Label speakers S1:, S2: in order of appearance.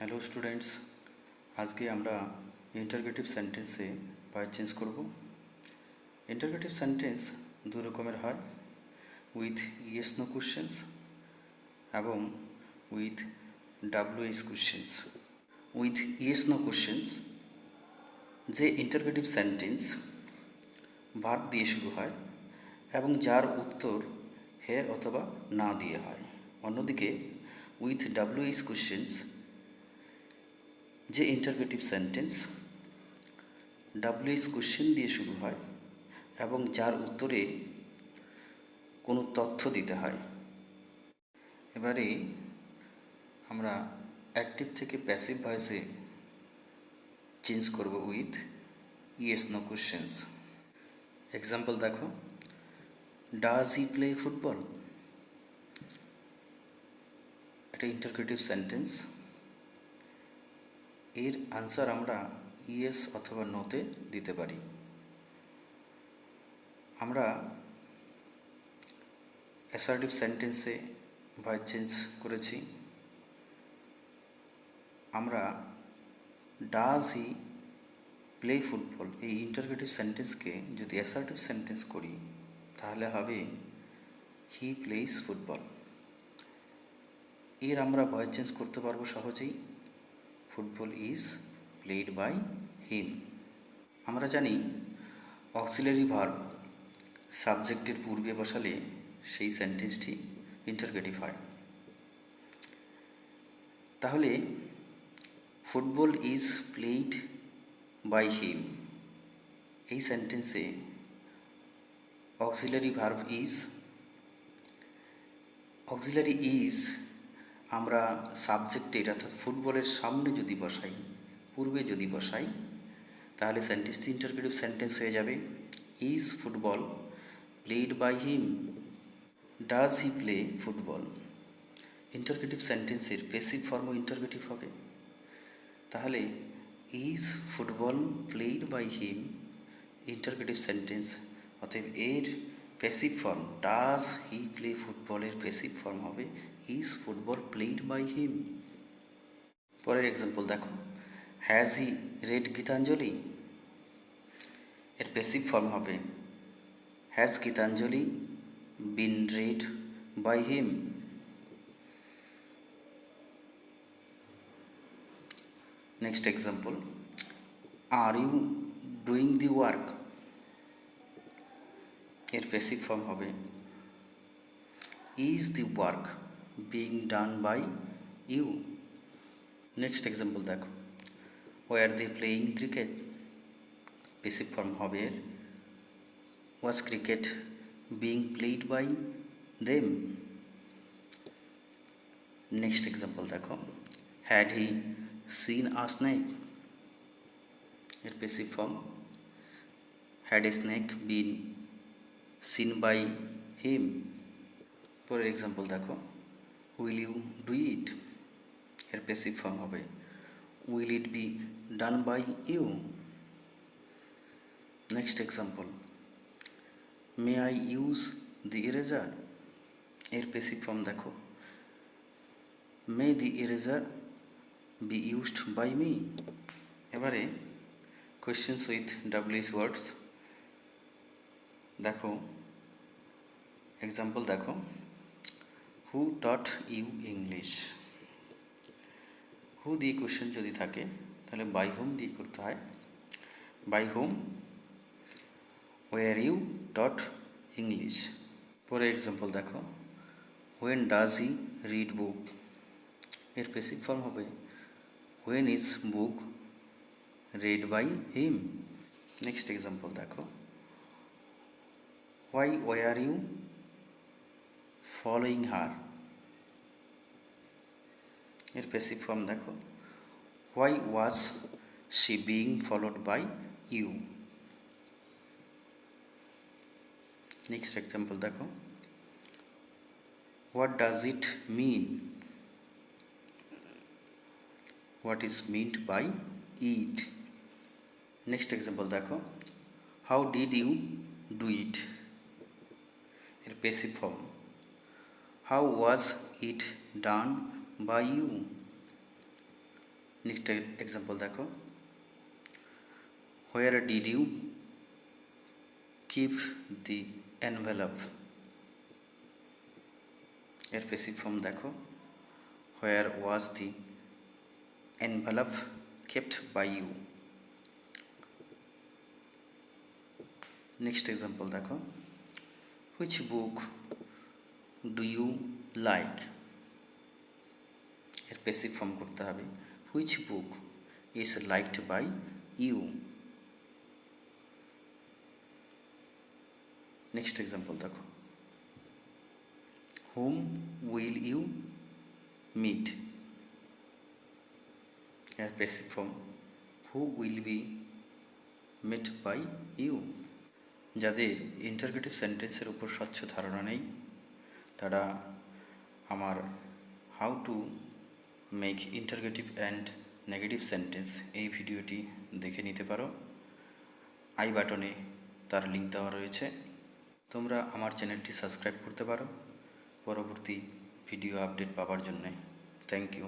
S1: Hello students, আজকে আমরা interrogative সেন্টেন্সে ভয়েস চেঞ্জ করব। ইন্টারগেটিভ সেন্টেন্স দু রকমের হয়, উইথ ইয়েস নো কোশ্চেন্স এবং with WH questions. With yes no questions যে ইন্টারগেটিভ সেন্টেন্স ভার্ব দিয়ে শুরু হয় এবং যার উত্তর হে অথবা না দিয়ে হয়। অন্যদিকে উইথ ডাব্লিউএইচ কোশ্চেন্স যে ইন্টারগেটিভ সেন্টেন্স ডাব্লিউএইচ কোশ্চেন দিয়ে শুরু হয় এবং যার উত্তরে কোনো তথ্য দিতে হয়। এবারে আমরা অ্যাক্টিভ থেকে প্যাসিভ ভয়েসে চেঞ্জ করব with yes no questions. Example দেখো, ডাজ হি প্লে ফুটবল? এটা ইন্টারগেটিভ সেন্টেন্স, এর আনসার আমরা ইয়েস অথবা নোতে দিতে পারি। আমরা অ্যাসার্টিভ সেন্টেন্সে ভয়েস চেঞ্জ করেছি। আমরা ডাজ হি প্লে ফুটবল এই ইন্টারগেটিভ সেন্টেন্সকে যদি অ্যাসার্টিভ সেন্টেন্স করি তাহলে হবে হি প্লেস ফুটবল। এর আমরা ভয়েস চেঞ্জ করতে পারবো সহজেই, football is played by him. আমরা জানি অক্সিলারি ভার্ব সাবজেক্টের পূর্বে বসালে সেই সেন্টেন্সটি ইন্টারগেটিভ হয়। তাহলে football is played by him এই সেন্টেন্সে auxiliary verb is, auxiliary is আমরা সাবজেক্টের অর্থাৎ ফুটবলের সামনে যদি বসাই, পূর্বে যদি বসাই, তাহলে সেন্টেন্সটি ইন্টারগেটিভ সেন্টেন্স হয়ে যাবে। Is football played by him? Does he play football? Interrogative সেন্টেন্সের প্যাসিভ ফর্মও ইন্টারগেটিভ হবে। তাহলে is football played by him interrogative sentence, অতএব এর passive form does he play ফুটবলের প্যাসিভ ফর্ম হবে is football played by him. পরের example দেখো, হ্যাজ হি রেড গীতাঞ্জলি? এর প্যাসিভ ফর্ম হবে has Gitanjali been read by him. Next example, are you doing the work? এর passive form হবে is the work being done by you. Next example দেখো, were they playing cricket? Passive form হবে was cricket being played by them. Next example দেখো, had he seen a snake? এর passive form had a snake been seen by him. পরের example দেখো, will you do it? এর passive form হবে will it be done by you. Next example, may I use the eraser? এর passive form দেখো মে the eraser be used by me. এবারে questions with WH words দেখো। Example দেখো, হু টট you English? হু দিয়ে question যদি থাকে তাহলে বাই হোম দিয়ে করতে হয়, by whom were you taught English. পরে এক্সাম্পল দেখো, when does he read book? এর প্যাসিভ ফর্ম হবে when is book read by him. Next example দেখো, why were you following her? এর প্যাসিভ ফর্ম দেখো why was she being followed by you. Next example দেখো, what does it mean? What is meant by it. Next example দেখো, how did you do it? এর passive form how was it done by you. Next example দেখো, where did you keep the envelope. এর passive form দেখো, where was the envelope kept by you. Next example দেখো, which book do you like. এর passive form করতে হবে, which book is liked by you. Next example দেখো, whom will you meet. এর passive form, who will be met by you. যাদের interrogative সেন্টেন্সের উপর স্বচ্ছ ধারণা নেই তারা আমার how to make interrogative and negative sentence এই ভিডিওটি দেখে নিতে পারো। আই বাটনে তার লিঙ্ক দেওয়া রয়েছে। তোমরা আমার চ্যানেলটি সাবস্ক্রাইব করতে পারো পরবর্তী ভিডিও আপডেট পাওয়ার জন্যে। Thank you.